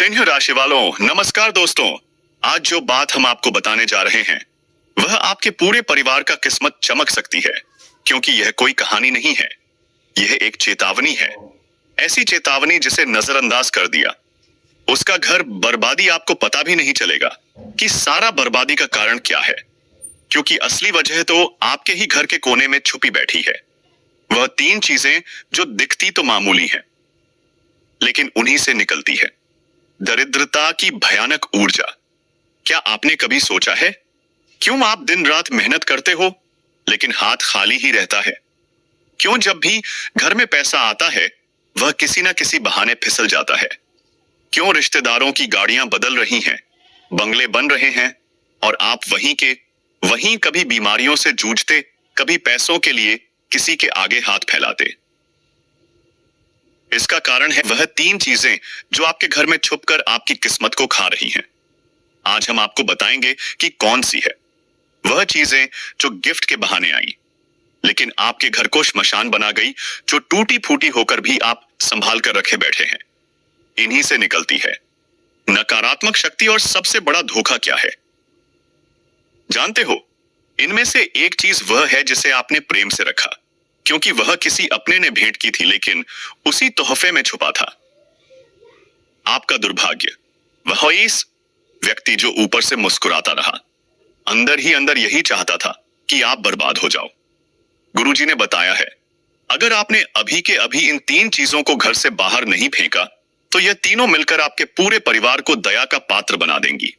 सिंह राशि वालों, नमस्कार दोस्तों। आज जो बात हम आपको बताने जा रहे हैं वह आपके पूरे परिवार का किस्मत चमक सकती है, क्योंकि यह कोई कहानी नहीं है, यह एक चेतावनी है। ऐसी चेतावनी जिसे नजरअंदाज कर दिया उसका घर बर्बादी आपको पता भी नहीं चलेगा कि सारा बर्बादी का कारण क्या है, क्योंकि असली वजह तो आपके ही घर के कोने में छुपी बैठी है। वह तीन चीजें जो दिखती तो मामूली हैं, लेकिन उन्हीं से निकलती है। दरिद्रता की भयानक ऊर्जा। क्या आपने कभी सोचा है क्यों आप दिन रात मेहनत करते हो लेकिन हाथ खाली ही रहता है? क्यों जब भी घर में पैसा आता है वह किसी ना किसी बहाने फिसल जाता है? क्यों रिश्तेदारों की गाड़ियां बदल रही हैं, बंगले बन रहे हैं और आप वहीं कभी बीमारियों से जूझते, कभी पैसों के लिए किसी के आगे हाथ फैलाते? इसका कारण है वह तीन चीजें जो आपके घर में छुपकर आपकी किस्मत को खा रही हैं। आज हम आपको बताएंगे कि कौन सी है वह चीजें जो गिफ्ट के बहाने आई लेकिन आपके घर को श्मशान बना गई, जो टूटी फूटी होकर भी आप संभाल कर रखे बैठे हैं। इन्हीं से निकलती है नकारात्मक शक्ति। और सबसे बड़ा धोखा क्या है जानते हो? इनमें से एक चीज वह है जिसे आपने प्रेम से रखा, क्योंकि वह किसी अपने ने भेंट की थी, लेकिन उसी तोहफे में छुपा था आपका दुर्भाग्य। वह इस व्यक्ति जो ऊपर से मुस्कुराता रहा, अंदर ही अंदर यही चाहता था कि आप बर्बाद हो जाओ। गुरुजी ने बताया है अगर आपने अभी के अभी इन तीन चीजों को घर से बाहर नहीं फेंका तो यह तीनों मिलकर आपके पूरे परिवार को दया का पात्र बना देंगी।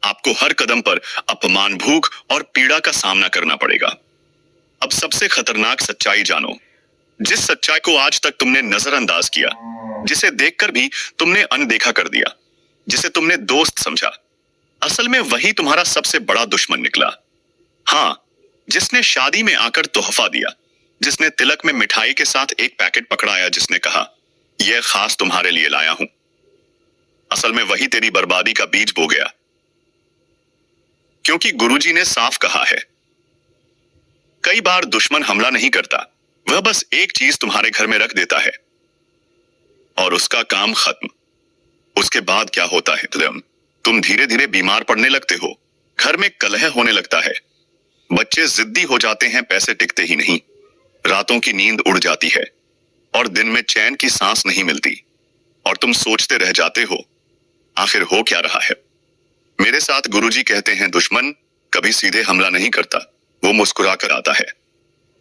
आपको हर कदम पर अपमान, भूख और पीड़ा का सामना करना पड़ेगा। अब सबसे खतरनाक सच्चाई जानो, जिस सच्चाई को आज तक तुमने नजरअंदाज किया, जिसे देखकर भी तुमने अनदेखा कर दिया, जिसे तुमने दोस्त समझा, असल में वही तुम्हारा सबसे बड़ा दुश्मन निकला। हाँ, जिसने शादी में आकर तोहफा दिया, जिसने तिलक में मिठाई के साथ एक पैकेट पकड़ाया, जिसने कहा यह खास तुम्हारे लिए लाया हूं, असल में वही तेरी बर्बादी का बीज बो गया। क्योंकि गुरुजी ने साफ कहा है कई बार दुश्मन हमला नहीं करता, वह बस एक चीज तुम्हारे घर में रख देता है और उसका काम खत्म। उसके बाद क्या होता है? तुम धीरे धीरे बीमार पड़ने लगते हो, घर में कलह होने लगता है, बच्चे जिद्दी हो जाते हैं, पैसे टिकते ही नहीं, रातों की नींद उड़ जाती है और दिन में चैन की सांस नहीं मिलती और तुम सोचते रह जाते हो आखिर हो क्या रहा है। मेरे साथ गुरुजी कहते हैं दुश्मन कभी सीधे हमला नहीं करता, वो मुस्कुरा कर आता है,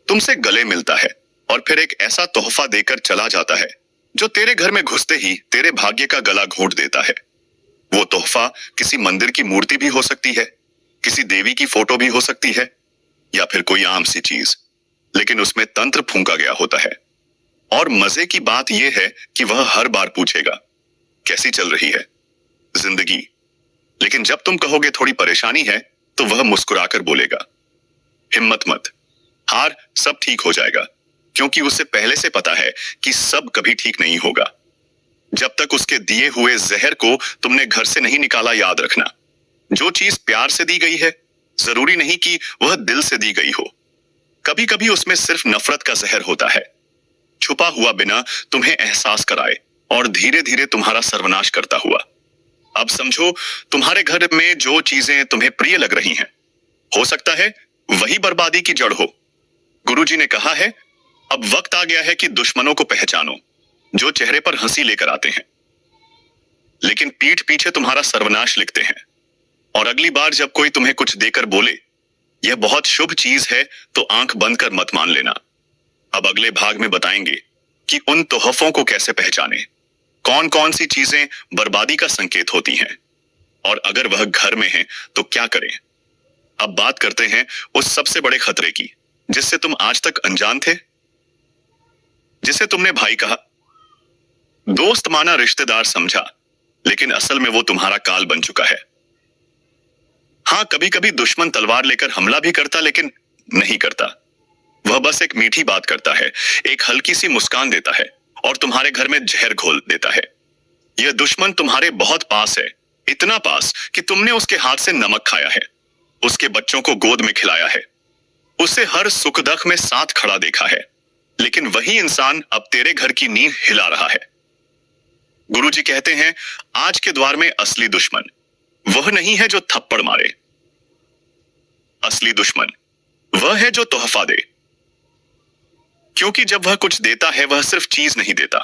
तुमसे गले मिलता है और फिर एक ऐसा तोहफा देकर चला जाता है जो तेरे घर में घुसते ही तेरे भाग्य का गला घोंट देता है। वो तोहफा किसी मंदिर की मूर्ति भी हो सकती है, किसी देवी की फोटो भी हो सकती है, या फिर कोई आम सी चीज, लेकिन उसमें तंत्र फूंका गया होता है। और मजे की बात यह है कि वह हर बार पूछेगा कैसी चल रही है जिंदगी, लेकिन जब तुम कहोगे थोड़ी परेशानी है तो वह मुस्कुराकर बोलेगा हिम्मत मत हार, सब ठीक हो जाएगा, क्योंकि उसे पहले से पता है कि सब कभी ठीक नहीं होगा। जब तक उसके दिए हुए जहर को तुमने घर से नहीं निकाला, याद रखना, जो चीज प्यार से दी गई है जरूरी नहीं कि वह दिल से दी गई हो। कभी कभी उसमें सिर्फ नफरत का जहर होता है, छुपा हुआ बिना तुम्हें एहसास कराए और धीरे धीरे तुम्हारा सर्वनाश करता हुआ। अब समझो, तुम्हारे घर में जो चीजें तुम्हें प्रिय लग रही हैं, हो सकता है वही बर्बादी की जड़ हो। गुरुजी ने कहा है अब वक्त आ गया है कि दुश्मनों को पहचानो, जो चेहरे पर हंसी लेकर आते हैं लेकिन पीठ पीछे तुम्हारा सर्वनाश लिखते हैं। और अगली बार जब कोई तुम्हें कुछ देकर बोले यह बहुत शुभ चीज है, तो आंख बंद कर मत मान लेना। अब अगले भाग में बताएंगे कि उन तोहफों को कैसे पहचाने, कौन कौन सी चीजें बर्बादी का संकेत होती हैं, और अगर वह घर में है तो क्या करें। अब बात करते हैं उस सबसे बड़े खतरे की जिससे तुम आज तक अनजान थे, जिसे तुमने भाई कहा, दोस्त माना, रिश्तेदार समझा, लेकिन असल में वो तुम्हारा काल बन चुका है। हाँ, कभी कभी दुश्मन तलवार लेकर हमला भी करता, लेकिन नहीं करता। वह बस एक मीठी बात करता है, एक हल्की सी मुस्कान देता है और तुम्हारे घर में जहर घोल देता है। यह दुश्मन तुम्हारे बहुत पास है, इतना पास कि तुमने उसके हाथ से नमक खाया है, उसके बच्चों को गोद में खिलाया है, उसे हर सुख दुख में साथ खड़ा देखा है, लेकिन वही इंसान अब तेरे घर की नींव हिला रहा है। गुरुजी कहते हैं, आज के द्वार में असली दुश्मन वह नहीं है जो थप्पड़ मारे। असली दुश्मन वह है जो तोहफा दे। क्योंकि जब वह कुछ देता है वह सिर्फ चीज नहीं देता,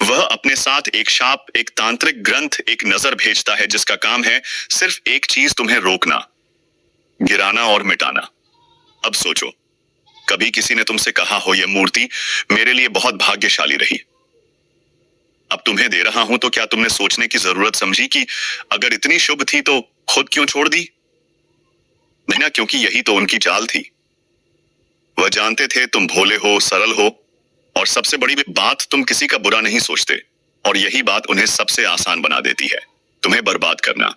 वह अपने साथ एक शाप, एक तांत्रिक ग्रंथ, एक नजर भेजता है जिसका काम है सिर्फ एक चीज, तुम्हें रोकना, गिराना और मिटाना। अब सोचो, कभी किसी ने तुमसे कहा हो यह मूर्ति मेरे लिए बहुत भाग्यशाली रही, अब तुम्हें दे रहा हूं, तो क्या तुमने सोचने की जरूरत समझी कि अगर इतनी शुभ थी तो खुद क्यों छोड़ दी? नहीं ना, क्योंकि यही तो उनकी चाल थी। वह जानते थे तुम भोले हो, सरल हो, और सबसे बड़ी बात, तुम किसी का बुरा नहीं सोचते, और यही बात उन्हें सबसे आसान बना देती है तुम्हें बर्बाद करना।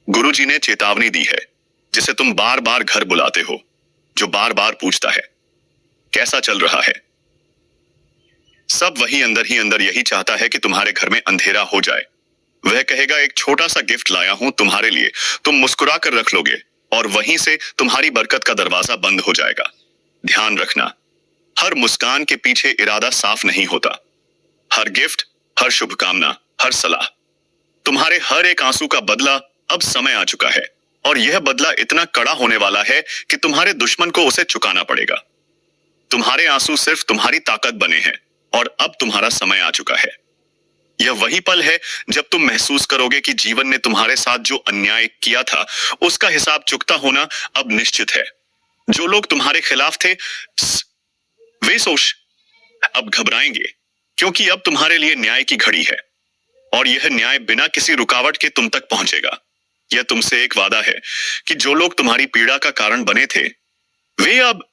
गुरुजी ने चेतावनी दी है, जिसे तुम बार बार घर बुलाते हो, जो बार बार पूछता है कैसा चल रहा है। सब वही अंदर ही अंदर यही चाहता है कि तुम्हारे घर में अंधेरा हो जाए। वह कहेगा, एक छोटा सा गिफ्ट लाया हूं तुम्हारे लिए, तुम मुस्कुरा कर रख लोगे, और वहीं से तुम्हारी बरकत का दरवाजा बंद हो जाएगा। ध्यान रखना, हर मुस्कान के पीछे इरादा साफ नहीं होता। हर गिफ्ट, हर शुभकामना, हर सलाह, तुम्हारे हर एक आंसू का बदला अब समय आ चुका है, और यह बदला इतना कड़ा होने वाला है कि तुम्हारे दुश्मन को उसे चुकाना पड़ेगा। तुम्हारे आंसू सिर्फ तुम्हारी ताकत बने हैं, और अब तुम्हारा समय आ चुका है। यह वही पल है जब तुम महसूस करोगे कि जीवन ने तुम्हारे साथ जो अन्याय किया था उसका हिसाब चुकता होना अब निश्चित है। जो लोग तुम्हारे खिलाफ थे वे सोच अब घबराएंगे, क्योंकि अब तुम्हारे लिए न्याय की घड़ी है, और यह न्याय बिना किसी रुकावट के तुम तक पहुंचेगा। यह तुमसे एक वादा है कि जो लोग तुम्हारी पीड़ा का कारण बने थे वे अब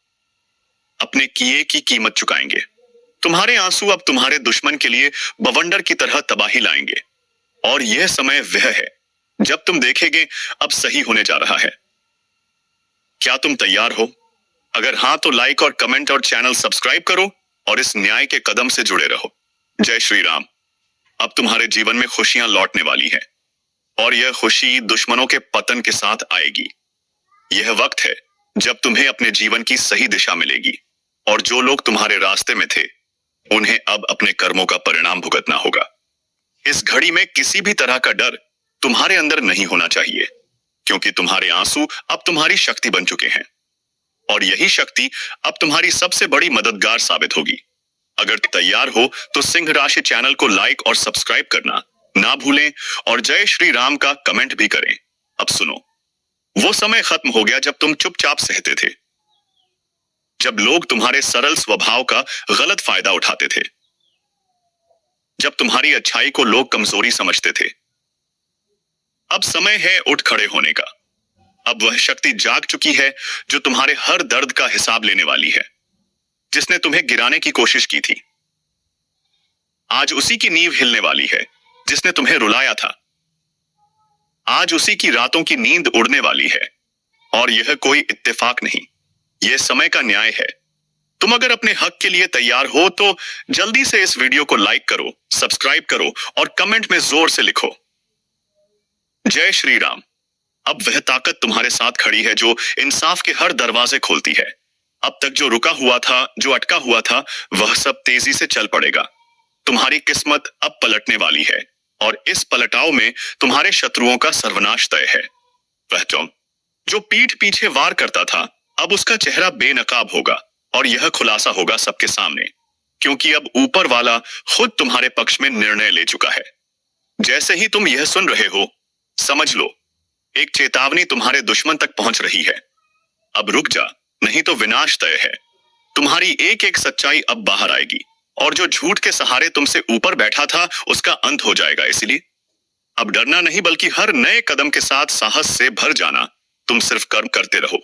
अपने किए की कीमत चुकाएंगे। तुम्हारे आंसू अब तुम्हारे दुश्मन के लिए बवंडर की तरह तबाही लाएंगे, और यह समय वह है जब तुम देखेंगे अब सही होने जा रहा है। क्या तुम तैयार हो? अगर हां तो लाइक और कमेंट और चैनल सब्सक्राइब करो, और इस न्याय के कदम से जुड़े रहो। जय श्री राम। अब तुम्हारे जीवन में खुशियां लौटने वाली हैं, और यह खुशी दुश्मनों के पतन के साथ आएगी। यह वक्त है जब तुम्हें अपने जीवन की सही दिशा मिलेगी, और जो लोग तुम्हारे रास्ते में थे उन्हें अब अपने कर्मों का परिणाम भुगतना होगा। इस घड़ी में किसी भी तरह का डर तुम्हारे अंदर नहीं होना चाहिए, क्योंकि तुम्हारे आंसू अब तुम्हारी शक्ति बन चुके हैं, और यही शक्ति अब तुम्हारी सबसे बड़ी मददगार साबित होगी। अगर तैयार हो तो सिंह राशि चैनल को लाइक और सब्सक्राइब करना ना भूलें, और जय श्री राम का कमेंट भी करें। अब सुनो, वो समय खत्म हो गया जब तुम चुपचाप सहते थे, जब लोग तुम्हारे सरल स्वभाव का गलत फायदा उठाते थे, जब तुम्हारी अच्छाई को लोग कमजोरी समझते थे। अब समय है उठ खड़े होने का। अब वह शक्ति जाग चुकी है जो तुम्हारे हर दर्द का हिसाब लेने वाली है। जिसने तुम्हें गिराने की कोशिश की थी, आज उसी की नींव हिलने वाली है। जिसने तुम्हें रुलाया था, आज उसी की रातों की नींद उड़ने वाली है। और यह कोई इत्तेफाक नहीं, यह समय का न्याय है। तुम अगर अपने हक के लिए तैयार हो तो जल्दी से इस वीडियो को लाइक करो, सब्सक्राइब करो, और कमेंट में जोर से लिखो जय श्री राम। अब वह ताकत तुम्हारे साथ खड़ी है जो इंसाफ के हर दरवाजे खोलती है। अब तक जो रुका हुआ था, जो अटका हुआ था, वह सब तेजी से चल पड़ेगा। तुम्हारी किस्मत अब पलटने वाली है, और इस पलटाव में तुम्हारे शत्रुओं का सर्वनाश तय है। वह जो पीठ पीछे वार करता था, अब उसका चेहरा बेनकाब होगा, और यह खुलासा होगा सबके सामने, क्योंकि अब ऊपर वाला खुद तुम्हारे पक्ष में निर्णय ले चुका है। जैसे ही तुम यह सुन रहे हो, समझ लो एक चेतावनी तुम्हारे दुश्मन तक पहुंच रही है। अब रुक जा, नहीं तो विनाश तय है। तुम्हारी एक एक सच्चाई अब बाहर आएगी, और जो झूठ के सहारे तुमसे ऊपर बैठा था उसका अंत हो जाएगा। इसलिए अब डरना नहीं, बल्कि हर नए कदम के साथ साहस से भर जाना। तुम सिर्फ कर्म करते रहो,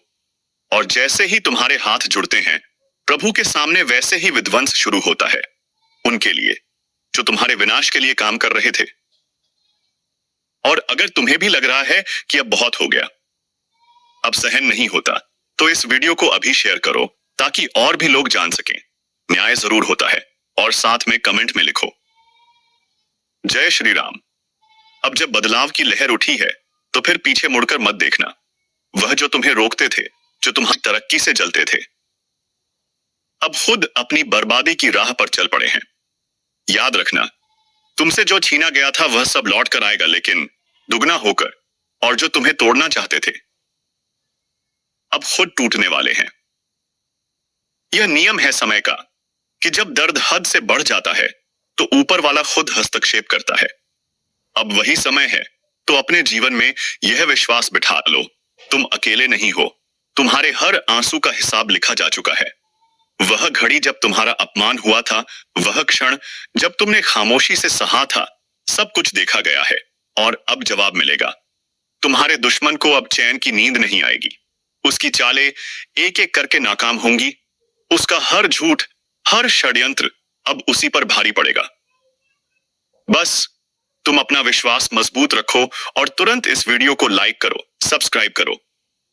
और जैसे ही तुम्हारे हाथ जुड़ते हैं प्रभु के सामने, वैसे ही विध्वंस शुरू होता है उनके लिए जो तुम्हारे विनाश के लिए काम कर रहे थे। और अगर तुम्हें भी लग रहा है कि अब बहुत हो गया, अब सहन नहीं होता, तो इस वीडियो को अभी शेयर करो, ताकि और भी लोग जान सकें न्याय जरूर होता है। और साथ में कमेंट में लिखो जय श्री राम। अब जब बदलाव की लहर उठी है तो फिर पीछे मुड़कर मत देखना। वह जो तुम्हें रोकते थे, जो तुम्हारी तरक्की से जलते थे, अब खुद अपनी बर्बादी की राह पर चल पड़े हैं। याद रखना, तुमसे जो छीना गया था वह सब लौट कर आएगा, लेकिन दुगना होकर। और जो तुम्हें तोड़ना चाहते थे अब खुद टूटने वाले हैं। यह नियम है समय का कि जब दर्द हद से बढ़ जाता है तो ऊपर वाला खुद हस्तक्षेप करता है। अब वही समय है, तो अपने जीवन में यह विश्वास बिठा लो, तुम अकेले नहीं हो। तुम्हारे हर आंसू का हिसाब लिखा जा चुका है। वह घड़ी जब तुम्हारा अपमान हुआ था, वह क्षण जब तुमने खामोशी से सहा था, सब कुछ देखा गया है और अब जवाब मिलेगा। तुम्हारे दुश्मन को अब चैन की नींद नहीं आएगी। उसकी चालें एक एक करके नाकाम होंगी। उसका हर झूठ, हर षड्यंत्र अब उसी पर भारी पड़ेगा। बस तुम अपना विश्वास मजबूत रखो और तुरंत इस वीडियो को लाइक करो, सब्सक्राइब करो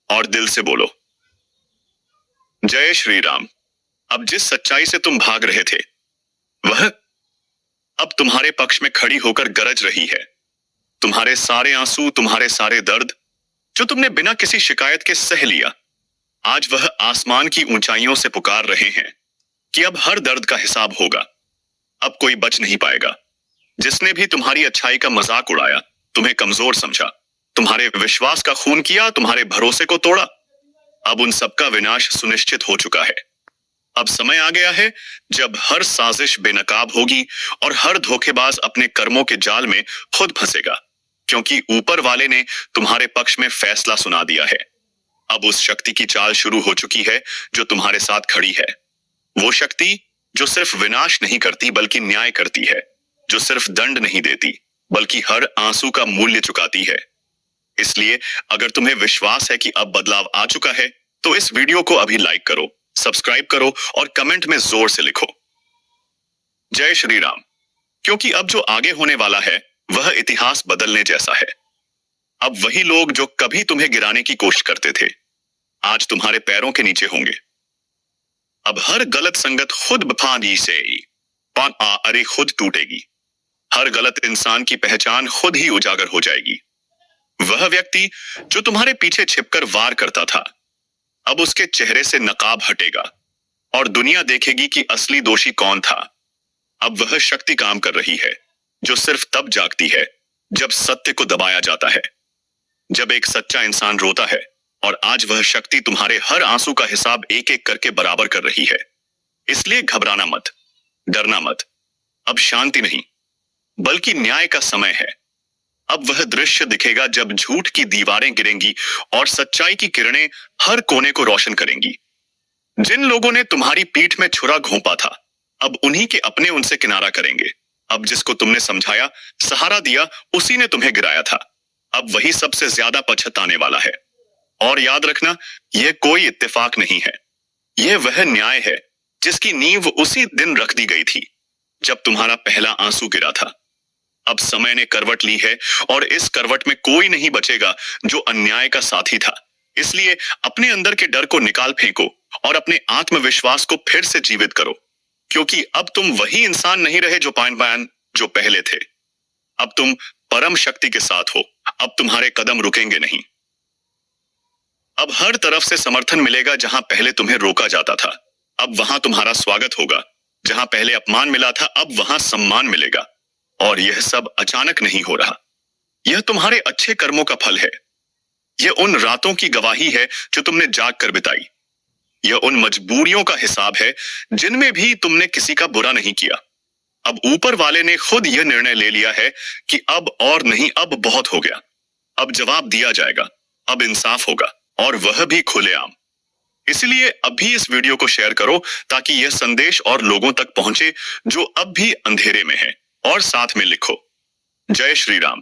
और दिल से बोलो जय श्री राम। अब जिस सच्चाई से तुम भाग रहे थे वह अब तुम्हारे पक्ष में खड़ी होकर गरज रही है। तुम्हारे सारे आंसू, तुम्हारे सारे दर्द जो तुमने बिना किसी शिकायत के सह लिया, आज वह आसमान की ऊंचाइयों से पुकार रहे हैं कि अब हर दर्द का हिसाब होगा। अब कोई बच नहीं पाएगा। जिसने भी तुम्हारी अच्छाई का मजाक उड़ाया, तुम्हें कमजोर समझा, तुम्हारे विश्वास का खून किया, तुम्हारे भरोसे को तोड़ा, अब उन सबका विनाश सुनिश्चित हो चुका है। अब समय आ गया है जब हर साजिश बेनकाब होगी और हर धोखेबाज अपने कर्मों के जाल में खुद फंसेगा, क्योंकि ऊपर वाले ने तुम्हारे पक्ष में फैसला सुना दिया है। अब उस शक्ति की चाल शुरू हो चुकी है जो तुम्हारे साथ खड़ी है। वो शक्ति जो सिर्फ विनाश नहीं करती बल्कि न्याय करती है, जो सिर्फ दंड नहीं देती बल्कि हर आंसू का मूल्य चुकाती है। इसलिए अगर तुम्हें विश्वास है कि अब बदलाव आ चुका है, तो इस वीडियो को अभी लाइक करो, सब्सक्राइब करो और कमेंट में जोर से लिखो जय श्री राम। क्योंकि अब जो आगे होने वाला है वह इतिहास बदलने जैसा है। अब वही लोग जो कभी तुम्हें गिराने की कोशिश करते थे, आज तुम्हारे पैरों के नीचे होंगे। अब हर गलत संगत खुद बफानी से अरे खुद टूटेगी। हर गलत इंसान की पहचान खुद ही उजागर हो जाएगी। वह व्यक्ति जो तुम्हारे पीछे छिपकर वार करता था, अब उसके चेहरे से नकाब हटेगा और दुनिया देखेगी कि असली दोषी कौन था। अब वह शक्ति काम कर रही है जो सिर्फ तब जागती है जब सत्य को दबाया जाता है, जब एक सच्चा इंसान रोता है। और आज वह शक्ति तुम्हारे हर आंसू का हिसाब एक एक करके बराबर कर रही है। इसलिए घबराना मत, डरना मत। अब शांति नहीं बल्कि न्याय का समय है। अब वह दृश्य दिखेगा जब झूठ की दीवारें गिरेंगी और सच्चाई की किरणें हर कोने को रोशन करेंगी। जिन लोगों ने तुम्हारी पीठ में छुरा घोंपा था, अब उन्हीं के अपने उनसे किनारा करेंगे। अब जिसको तुमने समझाया, सहारा दिया, उसी ने तुम्हें गिराया था। अब वही सबसे ज्यादा पछताने वाला है। और याद रखना, यह कोई इत्तेफाक नहीं है, यह वह न्याय है जिसकी नींव उसी दिन रख दी गई थी जब तुम्हारा पहला आंसू गिरा था। अब समय ने करवट ली है और इस करवट में कोई नहीं बचेगा जो अन्याय का साथी था। इसलिए अपने अंदर के डर को निकाल फेंको और अपने आत्मविश्वास को फिर से जीवित करो, क्योंकि अब तुम वही इंसान नहीं रहे जो पहले थे। अब तुम परम शक्ति के साथ हो। अब तुम्हारे कदम रुकेंगे नहीं। अब हर तरफ से समर्थन मिलेगा। जहां पहले तुम्हें रोका जाता था, अब वहां तुम्हारा स्वागत होगा। जहां पहले अपमान मिला था, अब वहां सम्मान मिलेगा। और यह सब अचानक नहीं हो रहा, यह तुम्हारे अच्छे कर्मों का फल है। यह उन रातों की गवाही है जो तुमने जाग कर बिताई। यह उन मजबूरियों का हिसाब है जिनमें भी तुमने किसी का बुरा नहीं किया। अब ऊपर वाले ने खुद यह निर्णय ले लिया है कि अब और नहीं, अब बहुत हो गया। अब जवाब दिया जाएगा, अब इंसाफ होगा, और वह भी खुलेआम। इसलिए अभी इस वीडियो को शेयर करो ताकि यह संदेश और लोगों तक पहुंचे जो अब भी अंधेरे में हैं, और साथ में लिखो जय श्री राम।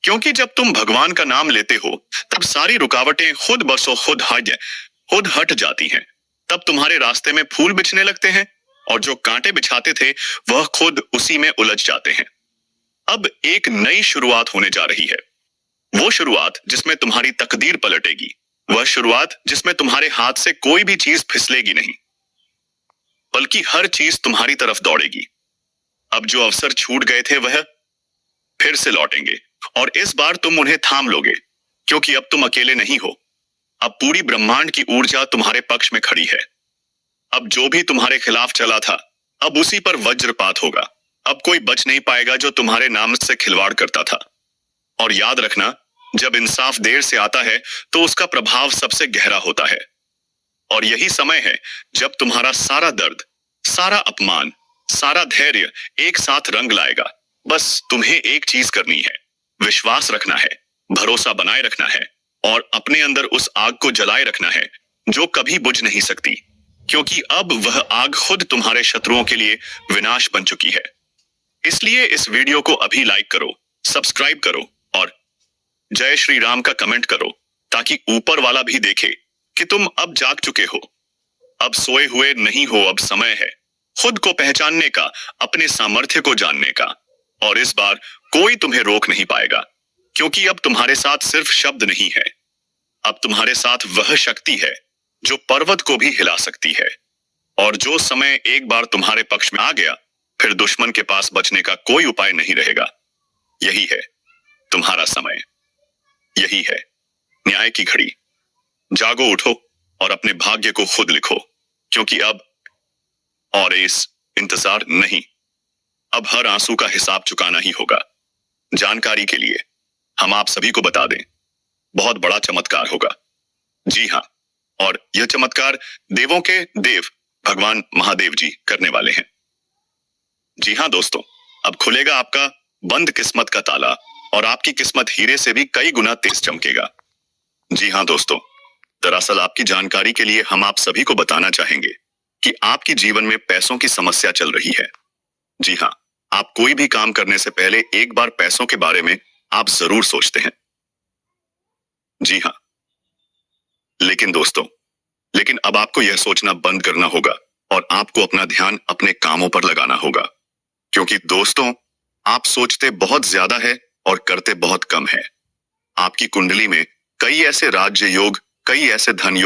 क्योंकि जब तुम भगवान का नाम लेते हो, तब सारी रुकावटें खुद बसो खुद हट जाती हैं। तब तुम्हारे रास्ते में फूल बिछने लगते हैं और जो कांटे बिछाते थे वह खुद उसी में उलझ जाते हैं। अब एक नई शुरुआत होने जा रही है। वो शुरुआत जिसमें तुम्हारी तकदीर पलटेगी। वह शुरुआत जिसमें तुम्हारे हाथ से कोई भी चीज फिसलेगी नहीं, बल्कि हर चीज तुम्हारी तरफ दौड़ेगी। अब जो अवसर छूट गए थे वह फिर से लौटेंगे, और इस बार तुम उन्हें थाम लोगे, क्योंकि अब तुम अकेले नहीं हो। अब पूरी ब्रह्मांड की ऊर्जा तुम्हारे पक्ष में खड़ी है। अब जो भी तुम्हारे खिलाफ चला था, अब उसी पर वज्रपात होगा। अब कोई बच नहीं पाएगा जो तुम्हारे नाम से खिलवाड़ करता था। और याद रखना, जब इंसाफ देर से आता है तो उसका प्रभाव सबसे गहरा होता है। और यही समय है जब तुम्हारा सारा दर्द, सारा अपमान, सारा धैर्य एक साथ रंग लाएगा। बस तुम्हें एक चीज करनी है, विश्वास रखना है, भरोसा बनाए रखना है और अपने अंदर उस आग को जलाए रखना है जो कभी बुझ नहीं सकती, क्योंकि अब वह आग खुद तुम्हारे शत्रुओं के लिए विनाश बन चुकी है। इसलिए इस वीडियो को अभी लाइक करो, सब्सक्राइब करो और जय श्री राम का कमेंट करो, ताकि ऊपर वाला भी देखे कि तुम अब जाग चुके हो, अब सोए हुए नहीं हो। अब समय है खुद को पहचानने का, अपने सामर्थ्य को जानने का। और इस बार कोई तुम्हें रोक नहीं पाएगा, क्योंकि अब तुम्हारे साथ सिर्फ शब्द नहीं है, अब तुम्हारे साथ वह शक्ति है जो पर्वत को भी हिला सकती है। और जो समय एक बार तुम्हारे पक्ष में आ गया, फिर दुश्मन के पास बचने का कोई उपाय नहीं रहेगा। यही है तुम्हारा समय, यही है न्याय की घड़ी। जागो, उठो और अपने भाग्य को खुद लिखो, क्योंकि अब और इस इंतजार नहीं, अब हर आंसू का हिसाब चुकाना ही होगा। जानकारी के लिए हम आप सभी को बता दें, बहुत बड़ा चमत्कार होगा। जी हाँ, और यह चमत्कार देवों के देव भगवान महादेव जी करने वाले हैं। जी हाँ दोस्तों, अब खुलेगा आपका बंद किस्मत का ताला और आपकी किस्मत हीरे से भी कई गुना तेज चमकेगा। जी हाँ दोस्तों, दरअसल आपकी जानकारी के लिए हम आप सभी को बताना चाहेंगे कि आपके जीवन में पैसों की समस्या चल रही है। जी हाँ, आप कोई भी काम करने से पहले एक बार पैसों के बारे में आप जरूर सोचते हैं। जी हाँ, लेकिन अब आपको यह सोचना बंद करना होगा और आपको अपना ध्यान अपने कामों पर लगाना होगा, क्योंकि दोस्तों, आप सोचते बहुत ज्यादा है और करते बहुत कम है। आपकी कुंडली में कई ऐसे राज्य योग, कई ऐसे धन योग